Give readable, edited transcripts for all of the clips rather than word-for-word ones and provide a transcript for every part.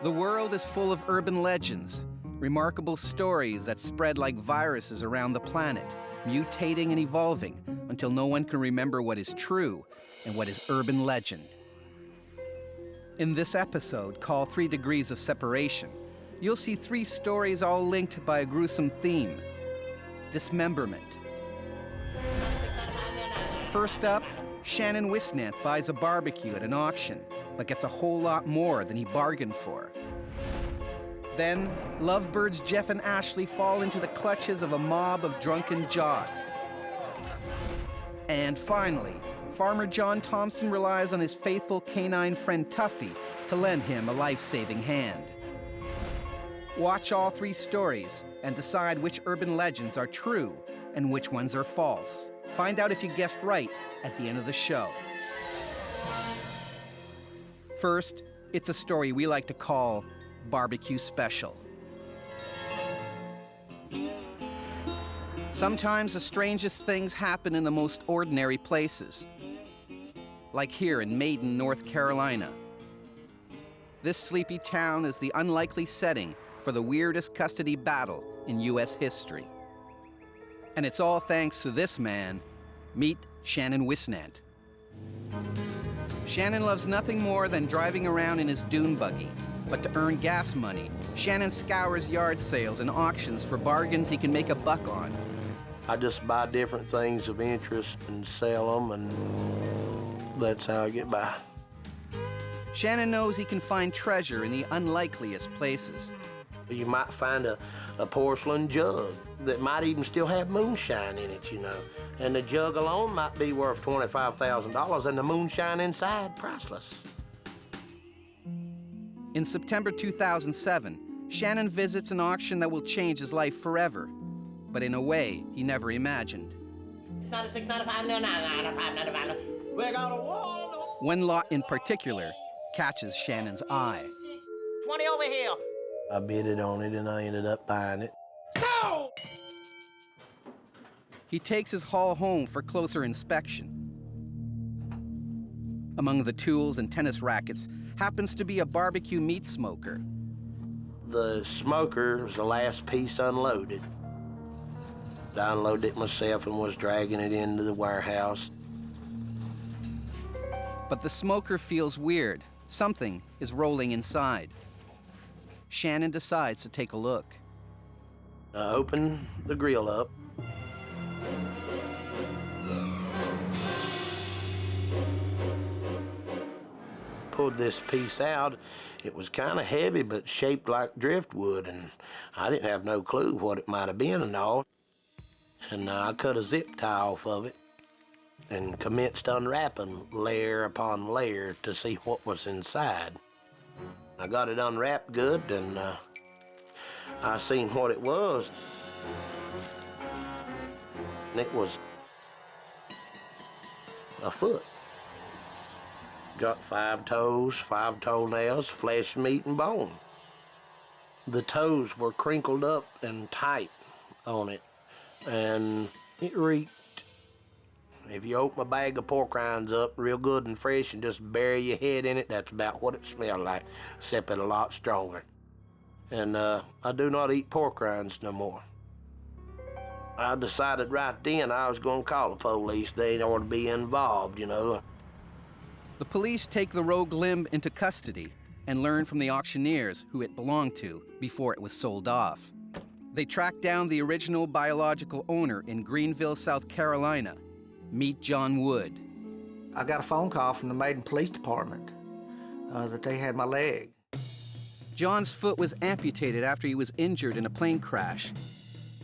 The world is full of urban legends, remarkable stories that spread like viruses around the planet, mutating and evolving until no one can remember what is true and what is urban legend. In this episode, called 3 Degrees of Separation, you'll see 3 stories all linked by a gruesome theme: dismemberment. First up, Shannon Wisnett buys a barbecue at an auction, but gets a whole lot more than he bargained for. Then, lovebirds Jeff and Ashley fall into the clutches of a mob of drunken jocks. And finally, farmer John Thompson relies on his faithful canine friend Tuffy to lend him a life-saving hand. Watch all 3 stories and decide which urban legends are true and which ones are false. Find out if you guessed right at the end of the show. First, it's a story we like to call Barbecue Special. Sometimes the strangest things happen in the most ordinary places, like here in Maiden, North Carolina. This sleepy town is the unlikely setting for the weirdest custody battle in U.S. history. And it's all thanks to this man. Meet Shannon Wisnett. Shannon loves nothing more than driving around in his dune buggy. But to earn gas money, Shannon scours yard sales and auctions for bargains he can make a buck on. I just buy different things of interest and sell them, and that's how I get by. Shannon knows he can find treasure in the unlikeliest places. You might find a porcelain jug that might even still have moonshine in it, you know. And the jug alone might be worth $25,000, and the moonshine inside, priceless. In September 2007, Shannon visits an auction that will change his life forever, but in a way he never imagined. One lot in particular catches Shannon's eye. 20 over here. I bid it on it, and I ended up buying it. Go! He takes his haul home for closer inspection. Among the tools and tennis rackets happens to be a barbecue meat smoker. The smoker was the last piece unloaded. I unloaded it myself and was dragging it into the warehouse. But the smoker feels weird. Something is rolling inside. Shannon decides to take a look. I opened the grill up. Pulled this piece out. It was kind of heavy, but shaped like driftwood, and I didn't have no clue what it might have been and all. And I cut a zip tie off of it and commenced unwrapping layer upon layer to see what was inside. I got it unwrapped good, and I seen what it was. And it was a foot. Got 5 toes, 5 toenails, flesh, meat, and bone. The toes were crinkled up and tight on it, and it reeked. If you open a bag of pork rinds up real good and fresh and just bury your head in it, that's about what it smelled like, except it a lot stronger. And I do not eat pork rinds no more. I decided right then I was going to call the police. They ought to be involved, you know. The police take the rogue limb into custody and learn from the auctioneers who it belonged to before it was sold off. They track down the original biological owner in Greenville, South Carolina. Meet John Wood. I got a phone call from the Maiden Police Department that they had my leg. John's foot was amputated after he was injured in a plane crash.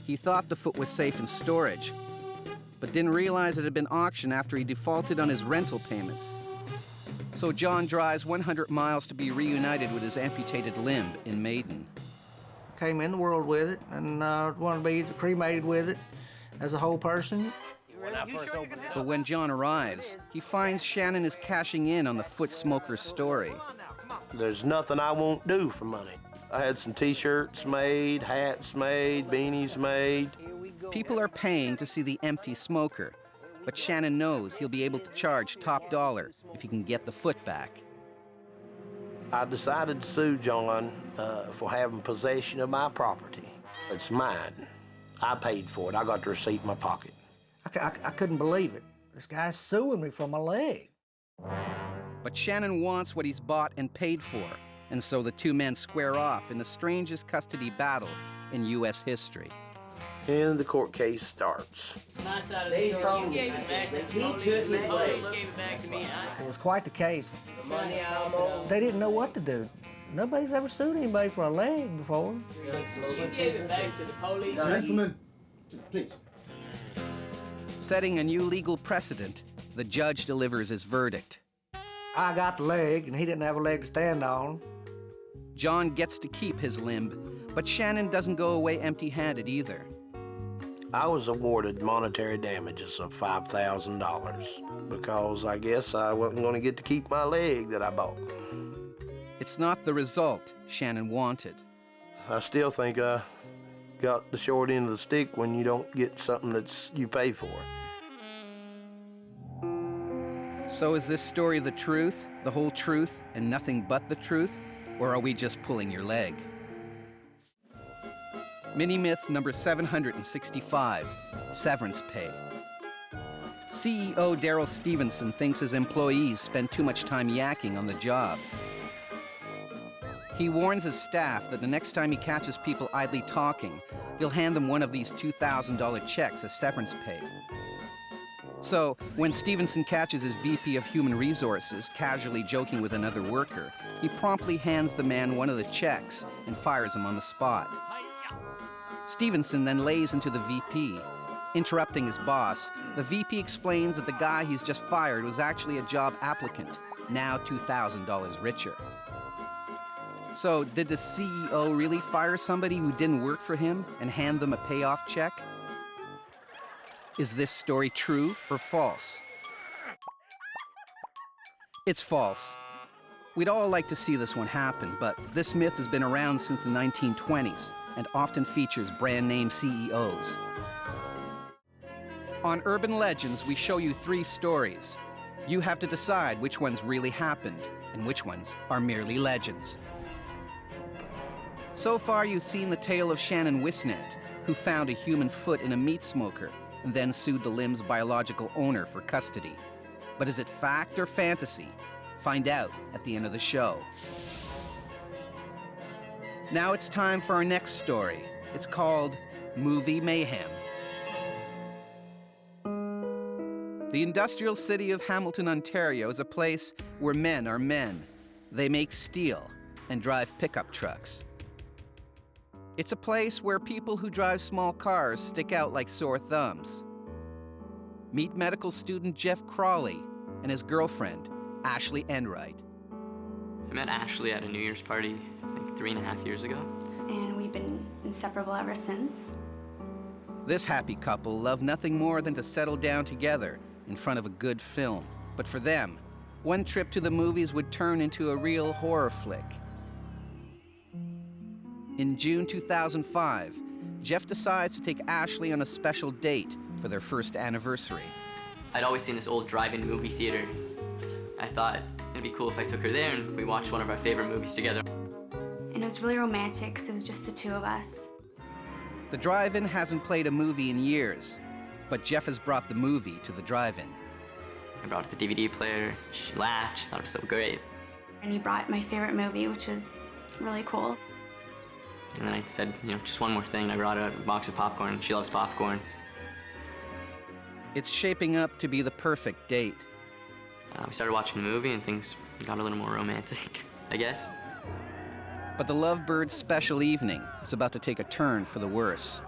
He thought the foot was safe in storage, but didn't realize it had been auctioned after he defaulted on his rental payments. So John drives 100 miles to be reunited with his amputated limb in Maiden. Came in the world with it and wanted to be cremated with it as a whole person. But when John arrives, he finds Shannon is cashing in on the foot smoker's story. There's nothing I won't do for money. I had some T-shirts made, hats made, beanies made. People are paying to see the empty smoker, but Shannon knows he'll be able to charge top dollar if he can get the foot back. I decided to sue John for having possession of my property. It's mine. I paid for it. I got the receipt in my pocket. I couldn't believe it. This guy's suing me for my leg. But Shannon wants what he's bought and paid for, and so the two men square off in the strangest custody battle in U.S. history. And the court case starts. My side of the story. You gave it back to the police. The police gave it back to me. It was quite the case. The money I owe. They didn't know what to do. Nobody's ever sued anybody for a leg before. You gave it back to the police. Gentlemen, please. Setting a new legal precedent, the judge delivers his verdict. I got the leg, and he didn't have a leg to stand on. John gets to keep his limb, but Shannon doesn't go away empty-handed either. I was awarded monetary damages of $5,000 because I guess I wasn't going to get to keep my leg that I bought. It's not the result Shannon wanted. I still think I got the short end of the stick when you don't get something that you pay for. So is this story the truth, the whole truth, and nothing but the truth? Or are we just pulling your leg? Mini-myth number 765, severance pay. CEO Daryl Stevenson thinks his employees spend too much time yakking on the job. He warns his staff that the next time he catches people idly talking, he'll hand them one of these $2,000 checks as severance pay. So, when Stevenson catches his VP of Human Resources casually joking with another worker, he promptly hands the man one of the checks and fires him on the spot. Stevenson then lays into the VP. Interrupting his boss, the VP explains that the guy he's just fired was actually a job applicant, now $2,000 richer. So, did the CEO really fire somebody who didn't work for him and hand them a payoff check? Is this story true or false? It's false. We'd all like to see this one happen, but this myth has been around since the 1920s and often features brand-name CEOs. On Urban Legends, we show you 3 stories. You have to decide which ones really happened and which ones are merely legends. So far, you've seen the tale of Shannon Wisnett, who found a human foot in a meat smoker and then sued the limb's biological owner for custody. But is it fact or fantasy? Find out at the end of the show. Now it's time for our next story. It's called Movie Mayhem. The industrial city of Hamilton, Ontario is a place where men are men. They make steel and drive pickup trucks. It's a place where people who drive small cars stick out like sore thumbs. Meet medical student Jeff Crawley and his girlfriend, Ashley Enright. I met Ashley at a New Year's party, I think 3.5 years ago. And we've been inseparable ever since. This happy couple love nothing more than to settle down together in front of a good film. But for them, one trip to the movies would turn into a real horror flick. In June 2005, Jeff decides to take Ashley on a special date for their first anniversary. I'd always seen this old drive-in movie theater. I thought it'd be cool if I took her there and we watched one of our favorite movies together. And it was really romantic because it was just the two of us. The drive-in hasn't played a movie in years, but Jeff has brought the movie to the drive-in. I brought the DVD player, she laughed, she thought it was so great. And he brought my favorite movie, which was really cool. And then I said, just one more thing. I brought a box of popcorn. She loves popcorn. It's shaping up to be the perfect date. We started watching the movie and things got a little more romantic, I guess. But the lovebirds' special evening is about to take a turn for the worse.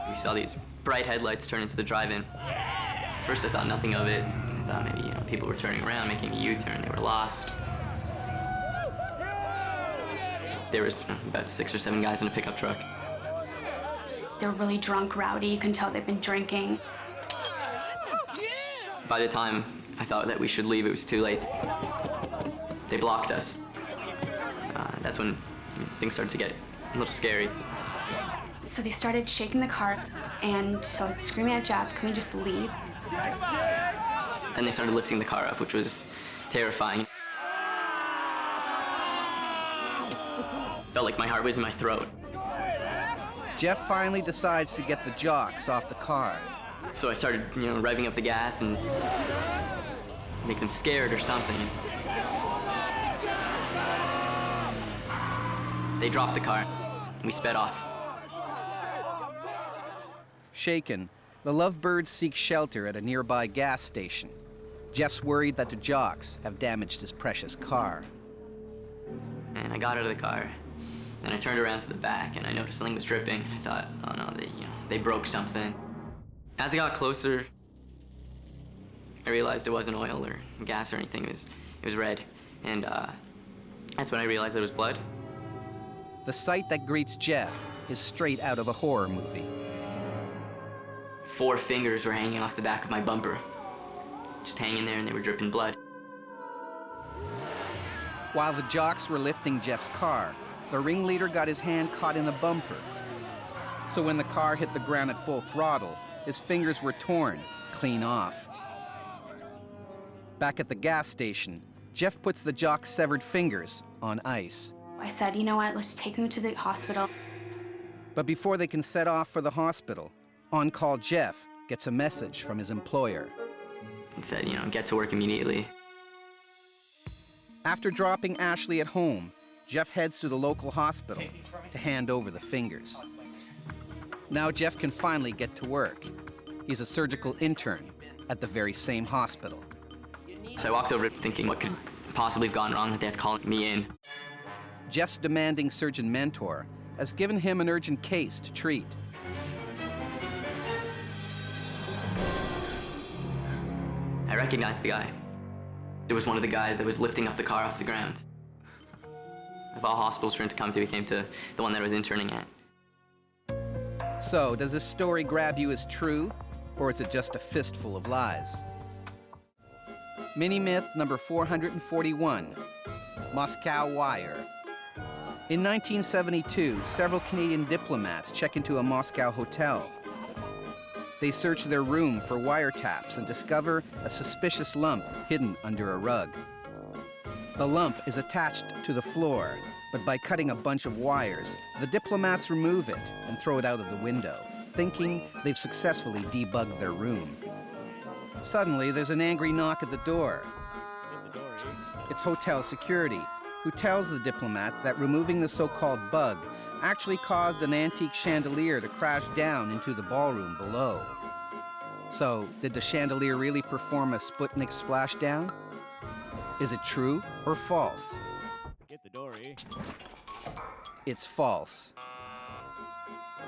We saw these bright headlights turn into the drive-in. First I thought nothing of it. I thought maybe people were turning around, making a U-turn, they were lost. There was about 6 or 7 guys in a pickup truck. They were really drunk, rowdy. You can tell they've been drinking. By the time I thought that we should leave, it was too late. They blocked us. That's when things started to get a little scary. So they started shaking the car, and so I was screaming at Jeff, can we just leave? Then they started lifting the car up, which was terrifying. Felt like my heart was in my throat. Jeff finally decides to get the jocks off the car. So I started, revving up the gas and make them scared or something. They dropped the car, and we sped off. Shaken, the lovebirds seek shelter at a nearby gas station. Jeff's worried that the jocks have damaged his precious car. And I got out of the car, and I turned around to the back, and I noticed something was dripping. I thought, oh no, they broke something. As I got closer, I realized it wasn't oil or gas or anything. It was red, and that's when I realized it was blood. The sight that greets Jeff is straight out of a horror movie. 4 fingers were hanging off the back of my bumper, just hanging there, and they were dripping blood. While the jocks were lifting Jeff's car, the ringleader got his hand caught in the bumper. So when the car hit the ground at full throttle, his fingers were torn clean off. Back at the gas station, Jeff puts the jock's severed fingers on ice. I said, you know what, let's take them to the hospital. But before they can set off for the hospital, on-call Jeff gets a message from his employer. It said, get to work immediately. After dropping Ashley at home, Jeff heads to the local hospital to hand over the fingers. Now Jeff can finally get to work. He's a surgical intern at the very same hospital. So I walked over thinking what could possibly have gone wrong that they had to call me in. Jeff's demanding surgeon mentor has given him an urgent case to treat. I recognized the guy. It was one of the guys that was lifting up the car off the ground. Of all hospitals for him to come to, he came to the one that I was interning at. So, does this story grab you as true, or is it just a fistful of lies? Mini-myth number 441, Moscow Wire. In 1972, several Canadian diplomats check into a Moscow hotel. They search their room for wiretaps and discover a suspicious lump hidden under a rug. The lump is attached to the floor, but by cutting a bunch of wires, the diplomats remove it and throw it out of the window, thinking they've successfully debugged their room. Suddenly, there's an angry knock at the door. It's hotel security, who tells the diplomats that removing the so-called bug actually caused an antique chandelier to crash down into the ballroom below. So, did the chandelier really perform a Sputnik splashdown? Is it true or false? Get the door, eh? It's false.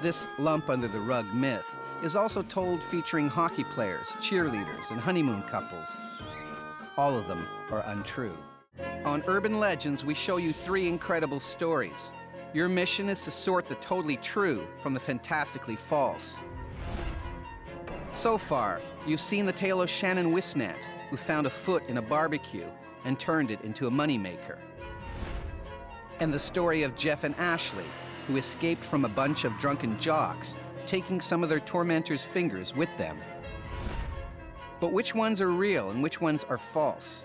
This lump under the rug myth is also told featuring hockey players, cheerleaders, and honeymoon couples. All of them are untrue. On Urban Legends, we show you 3 incredible stories. Your mission is to sort the totally true from the fantastically false. So far, you've seen the tale of Shannon Wisnett, who found a foot in a barbecue and turned it into a moneymaker. And the story of Jeff and Ashley, who escaped from a bunch of drunken jocks, taking some of their tormentors' fingers with them. But which ones are real and which ones are false?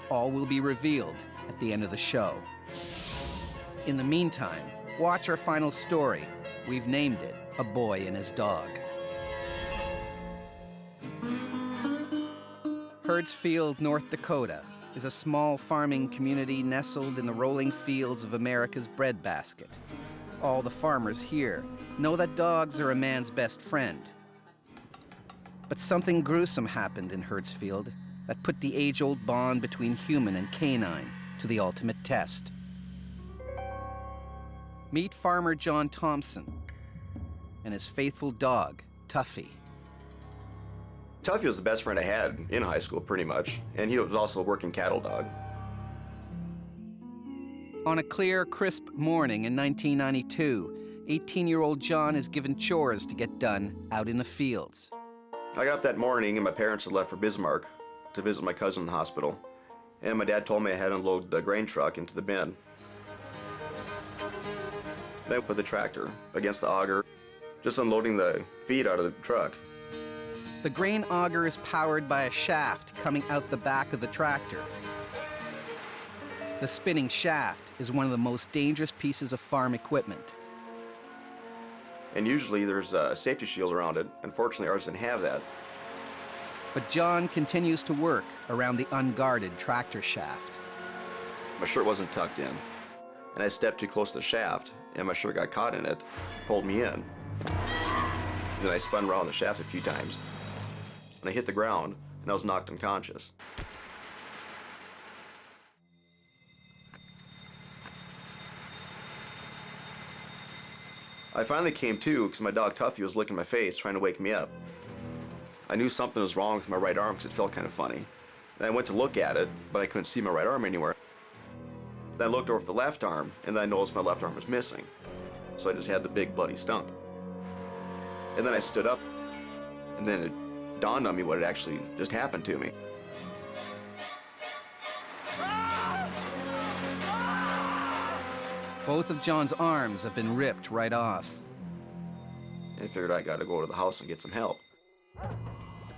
All will be revealed at the end of the show. In the meantime, watch our final story. We've named it A Boy and His Dog. Herdsfield, North Dakota, is a small farming community nestled in the rolling fields of America's breadbasket. All the farmers here know that dogs are a man's best friend. But something gruesome happened in Herdsfield that put the age-old bond between human and canine to the ultimate test. Meet farmer John Thompson and his faithful dog, Tuffy. Tuffy was the best friend I had in high school, pretty much, and he was also a working cattle dog. On a clear, crisp morning in 1992, 18-year-old John is given chores to get done out in the fields. I got up that morning and my parents had left for Bismarck to visit my cousin in the hospital, and my dad told me I had to unload the grain truck into the bin. Then I put the tractor against the auger, just unloading the feed out of the truck. The grain auger is powered by a shaft coming out the back of the tractor. The spinning shaft is one of the most dangerous pieces of farm equipment. And usually there's a safety shield around it. Unfortunately, ours didn't have that. But John continues to work around the unguarded tractor shaft. My shirt wasn't tucked in, and I stepped too close to the shaft, and my shirt got caught in it, pulled me in. Then I spun around the shaft a few times, and I hit the ground, and I was knocked unconscious. I finally came to because my dog Tuffy was licking my face, trying to wake me up. I knew something was wrong with my right arm because it felt kind of funny. And I went to look at it, but I couldn't see my right arm anywhere. Then I looked over at the left arm, and then I noticed my left arm was missing. So I just had the big bloody stump. And then I stood up, and then it dawned on me what had actually just happened to me. Both of John's arms have been ripped right off. I figured I got to go to the house and get some help.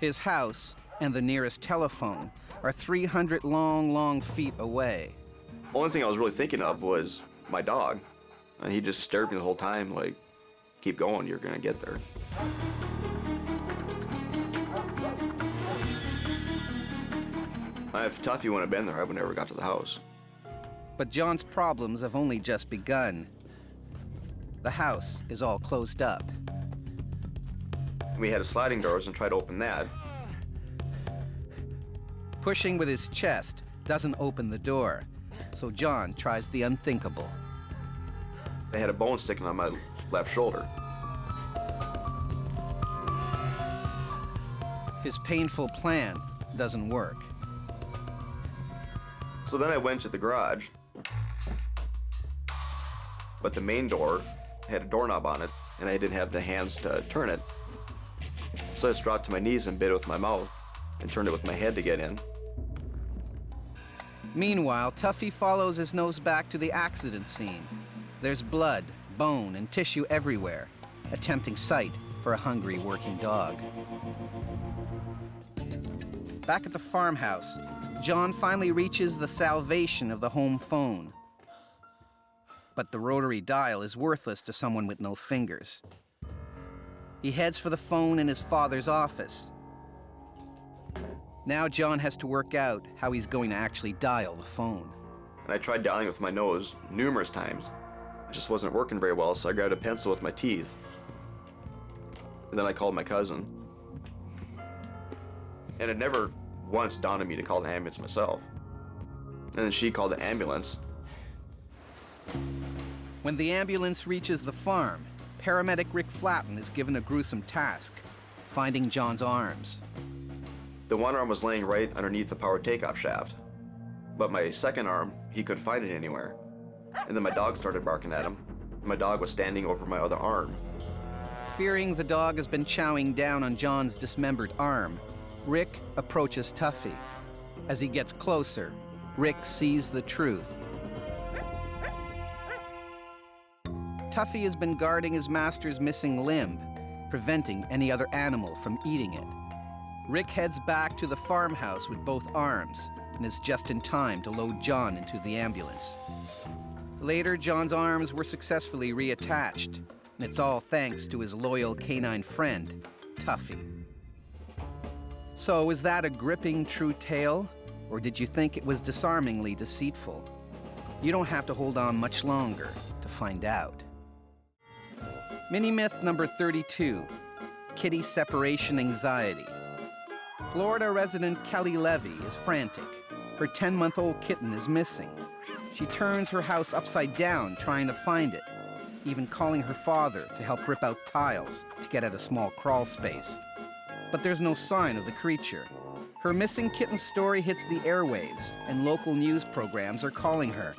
His house and the nearest telephone are 300 long feet away. The only thing I was really thinking of was my dog. And he just stared at me the whole time like, keep going, you're gonna get there. If Tuffy wouldn't have been there, I would never got to the house. But John's problems have only just begun. The house is all closed up. We had sliding doors and tried to open that. Pushing with his chest doesn't open the door, so John tries the unthinkable. I had a bone sticking on my left shoulder. His painful plan doesn't work. So then I went to the garage, but the main door had a doorknob on it, and I didn't have the hands to turn it. So I just dropped to my knees and bit it with my mouth and turned it with my head to get in. Meanwhile, Tuffy follows his nose back to the accident scene. There's blood, bone, and tissue everywhere, a tempting sight for a hungry working dog. Back at the farmhouse, John finally reaches the salvation of the home phone. But the rotary dial is worthless to someone with no fingers. He heads for the phone in his father's office. Now John has to work out how he's going to actually dial the phone. And I tried dialing with my nose numerous times. It just wasn't working very well, so I grabbed a pencil with my teeth. And then I called my cousin. And it never once dawned on me to call the ambulance myself. And then she called the ambulance. When the ambulance reaches the farm, paramedic Rick Flatten is given a gruesome task, finding John's arms. The one arm was laying right underneath the power takeoff shaft. But my second arm, he couldn't find it anywhere. And then my dog started barking at him. My dog was standing over my other arm. Fearing the dog has been chowing down on John's dismembered arm, Rick approaches Tuffy. As he gets closer, Rick sees the truth. Tuffy has been guarding his master's missing limb, preventing any other animal from eating it. Rick heads back to the farmhouse with both arms and is just in time to load John into the ambulance. Later, John's arms were successfully reattached, and it's all thanks to his loyal canine friend, Tuffy. So, is that a gripping true tale, or did you think it was disarmingly deceitful? You don't have to hold on much longer to find out. Mini-myth number 32, kitty separation anxiety. Florida resident Kelly Levy is frantic. Her 10-month-old kitten is missing. She turns her house upside down trying to find it, even calling her father to help rip out tiles to get at a small crawl space. But there's no sign of the creature. Her missing kitten story hits the airwaves, and local news programs are calling her.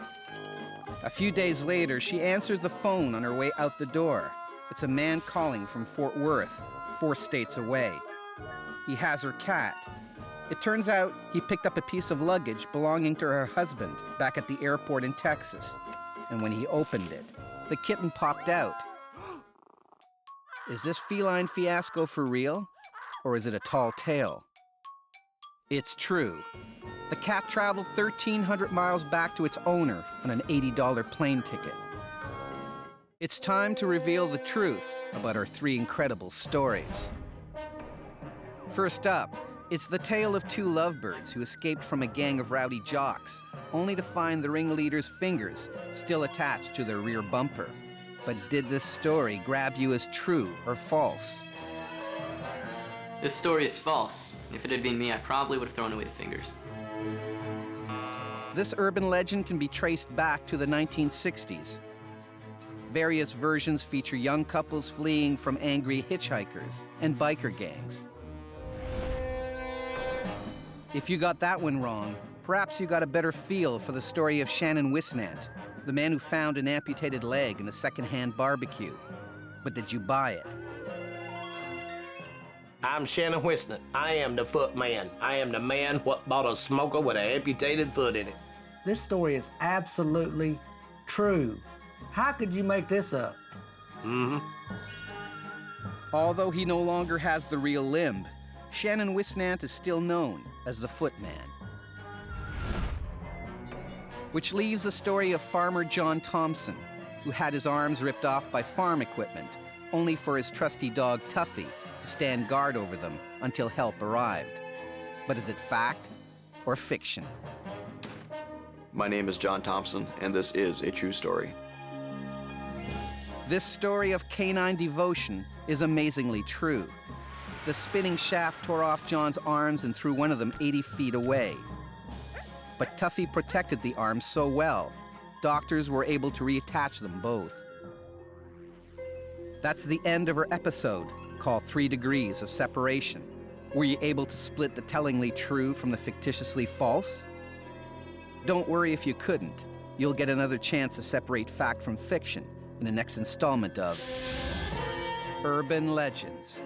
A few days later, she answers the phone on her way out the door. It's a man calling from Fort Worth, 4 states away. He has her cat. It turns out he picked up a piece of luggage belonging to her husband back at the airport in Texas. And when he opened it, the kitten popped out. Is this feline fiasco for real? Or is it a tall tale? It's true. The cat traveled 1,300 miles back to its owner on an $80 plane ticket. It's time to reveal the truth about our three incredible stories. First up, it's the tale of two lovebirds who escaped from a gang of rowdy jocks, only to find the ringleader's fingers still attached to their rear bumper. But did this story grab you as true or false? This story is false. If it had been me, I probably would have thrown away the fingers. This urban legend can be traced back to the 1960s. Various versions feature young couples fleeing from angry hitchhikers and biker gangs. If you got that one wrong, perhaps you got a better feel for the story of Shannon Wisnett, the man who found an amputated leg in a secondhand barbecue. But did you buy it? I'm Shannon Wisnett. I am the foot man. I am the man what bought a smoker with an amputated foot in it. This story is absolutely true. How could you make this up? Although he no longer has the real limb, Shannon Wisnett is still known as the Footman. Which leaves the story of farmer John Thompson, who had his arms ripped off by farm equipment, only for his trusty dog Tuffy to stand guard over them until help arrived. But is it fact or fiction? My name is John Thompson, and this is a true story. This story of canine devotion is amazingly true. The spinning shaft tore off John's arms and threw one of them 80 feet away. But Tuffy protected the arms so well, doctors were able to reattach them both. That's the end of our episode, called 3 Degrees of Separation. Were you able to split the tellingly true from the fictitiously false? Don't worry if you couldn't. You'll get another chance to separate fact from fiction in the next installment of Urban Legends.